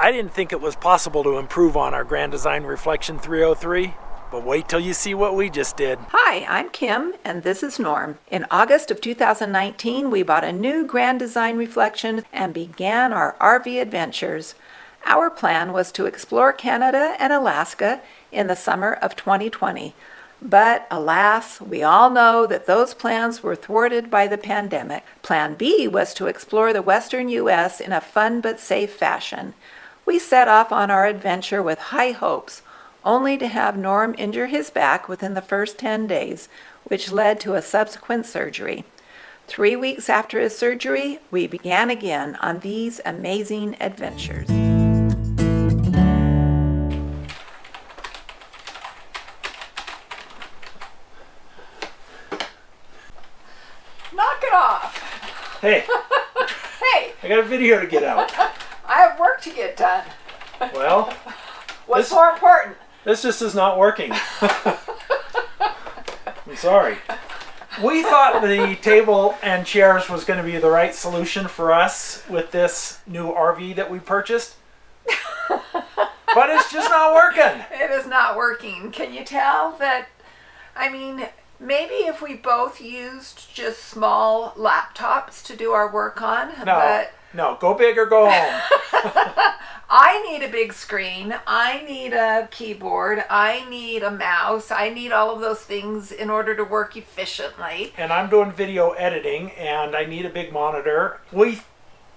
I didn't think it was possible to improve on our Grand Design Reflection 303, but wait till you see what we just did. Hi, I'm Kim, and this is Norm. In August of 2019, we bought a new Grand Design Reflection and began our RV adventures. Our plan was to explore Canada and Alaska in the summer of 2020. But alas, we all know that those plans were thwarted by the pandemic. Plan B was to explore the western U.S. in a fun but safe fashion. We set off on our adventure with high hopes, only to have Norm injure his back within the first 10 days, which led to a subsequent surgery. 3 weeks after his surgery, we began again on these amazing adventures. Knock it off. Hey, Hey, I got a video to get out. I have work to get done. Well, What's more important? this just is not working. I'm sorry. We thought the table and chairs was going to be the right solution for us with this new RV that we purchased. But it's just not working. It is not working. Can you tell that, maybe if we both used just small laptops to do our work on, No, go big or go home. I need a big screen, I need a keyboard, I need a mouse, I need all of those things in order to work efficiently. And I'm doing video editing and I need a big monitor. We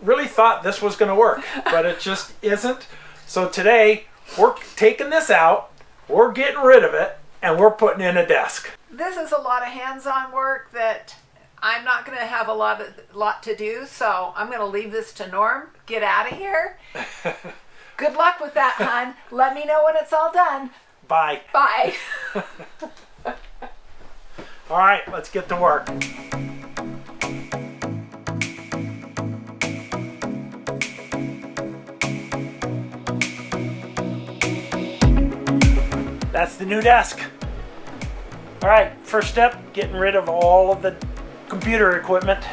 really thought this was going to work, but it just isn't. So today we're taking this out, we're getting rid of it, and we're putting in a desk. This is a lot of hands-on work that I'm not going to have a lot to do, so I'm going to leave this to Norm. Get out of here. Good luck with that, hon. Let me know when it's all done. Bye. Bye. All right, let's get to work. That's the new desk. All right, first step, getting rid of all of the computer equipment.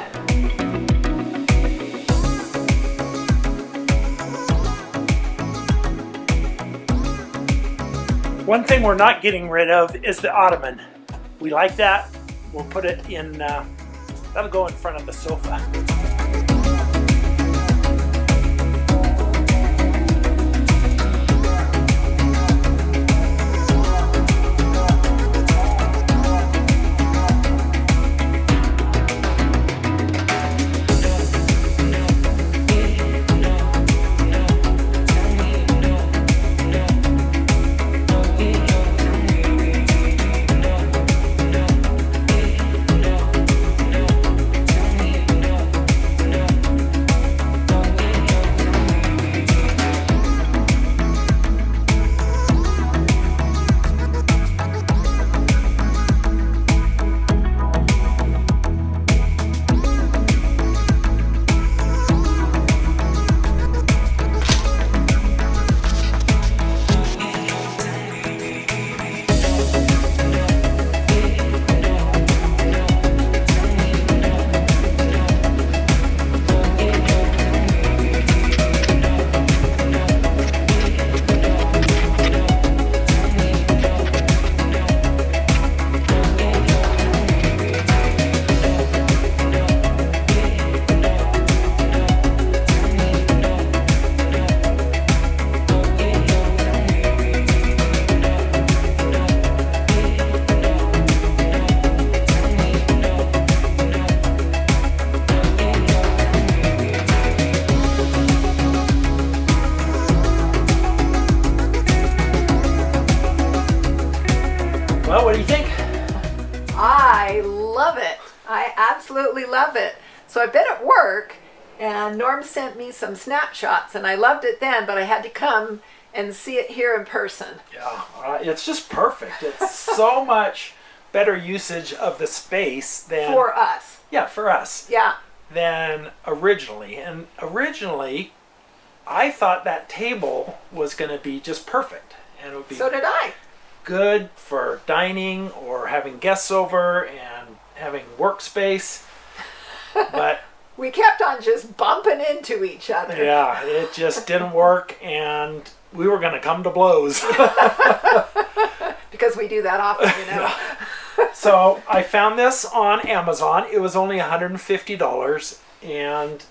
One thing we're not getting rid of is the ottoman. We like that. We'll put it in, that'll go in front of the sofa. Well, what do you think? I love it. I absolutely love it. So I've been at work and Norm sent me some snapshots and I loved it then, but I had to come and see it here in person. Yeah, it's just perfect. It's so much better usage of the space than... For us. Yeah, for us. Yeah. Than originally. And originally, I thought that table was going to be just perfect. And it would be So did I. good for dining or having guests over and having workspace. But We kept on just bumping into each other. Yeah, it just didn't work, and we were going to come to blows. Because we do that often, you know. So I found this on Amazon. It was only $150, and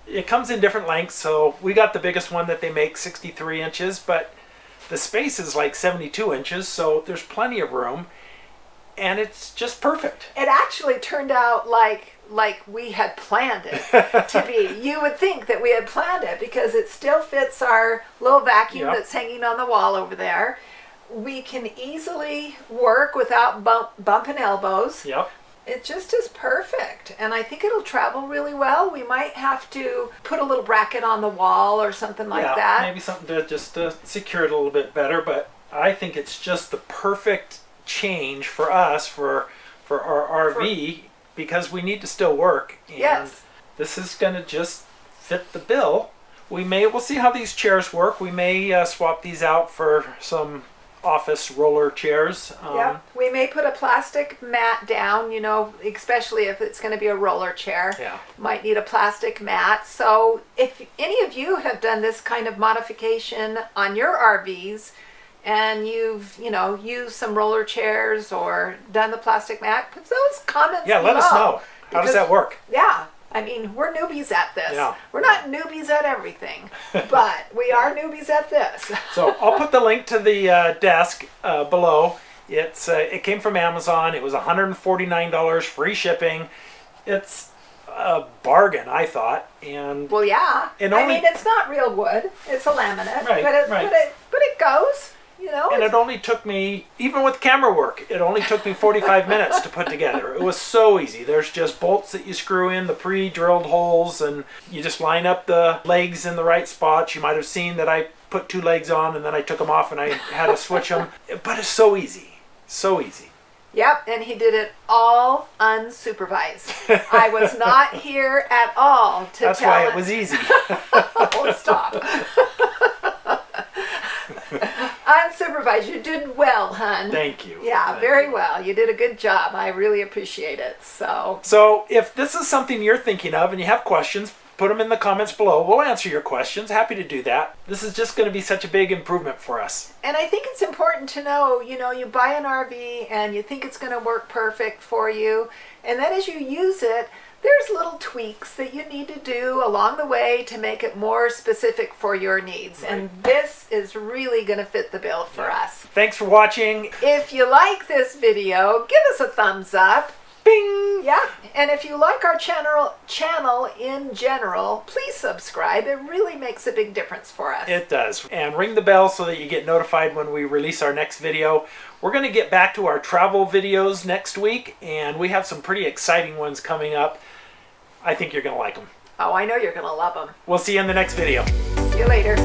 it comes in different lengths. So we got the biggest one that they make, 63 inches, but the space is like 72 inches, so there's plenty of room, and it's just perfect. It actually turned out like we had planned it to be. You would think that we had planned it because it still fits our little vacuum that's hanging on the wall over there. We can easily work without bumping elbows. Yep. It just is perfect, and I think it'll travel really well. We might have to put a little bracket on the wall or something like that. Maybe something to just secure it a little bit better, but I think it's just the perfect change for us for our RV because we need to still work. And this is going to just fit the bill. We'll see how these chairs work. We may swap these out for some office roller chairs. We may put a plastic mat down, you know, especially if it's going to be a roller chair. Yeah. Might need a plastic mat. So if any of you have done this kind of modification on your RVs and you've, you know, used some roller chairs or done the plastic mat, put those comments below. Let us know. How does that work? Yeah. I mean, we're newbies at this. Yeah. We're not newbies at everything, but we are newbies at this. So I'll put the link to the desk below. It came from Amazon. It was $149, free shipping. It's a bargain, I thought. And well, yeah. I mean, it's not real wood. It's a laminate, but it goes. You know, and it only took me, even with camera work, it only took me 45 minutes to put together. It was so easy. There's just bolts that you screw in, the pre-drilled holes, and you just line up the legs in the right spots. You might have seen that I put 2 legs on and then I took them off and I had to switch them. But it's so easy. So easy. Yep, and he did it all unsupervised. I was not here at all to That's tell why him. it was easy. Oh, stop. Unsupervised. You did well, hun. Thank you. Yeah, Thank very you. well. You did a good job. I really appreciate it. So if this is something you're thinking of and you have questions, put them in the comments below. We'll answer your questions. Happy to do that. This is just going to be such a big improvement for us. And I think it's important to know, you know, you buy an RV and you think it's going to work perfect for you. And then as you use it, there's little tweaks that you need to do along the way to make it more specific for your needs. Right. And this is really going to fit the bill for us. Thanks for watching. If you like this video, give us a thumbs up. Bing! Yeah, and if you like our channel in general, please subscribe. It really makes a big difference for us. It does. And ring the bell so that you get notified when we release our next video. We're going to get back to our travel videos next week, and we have some pretty exciting ones coming up. I think you're going to like them. Oh, I know you're going to love them. We'll see you in the next video. See you later.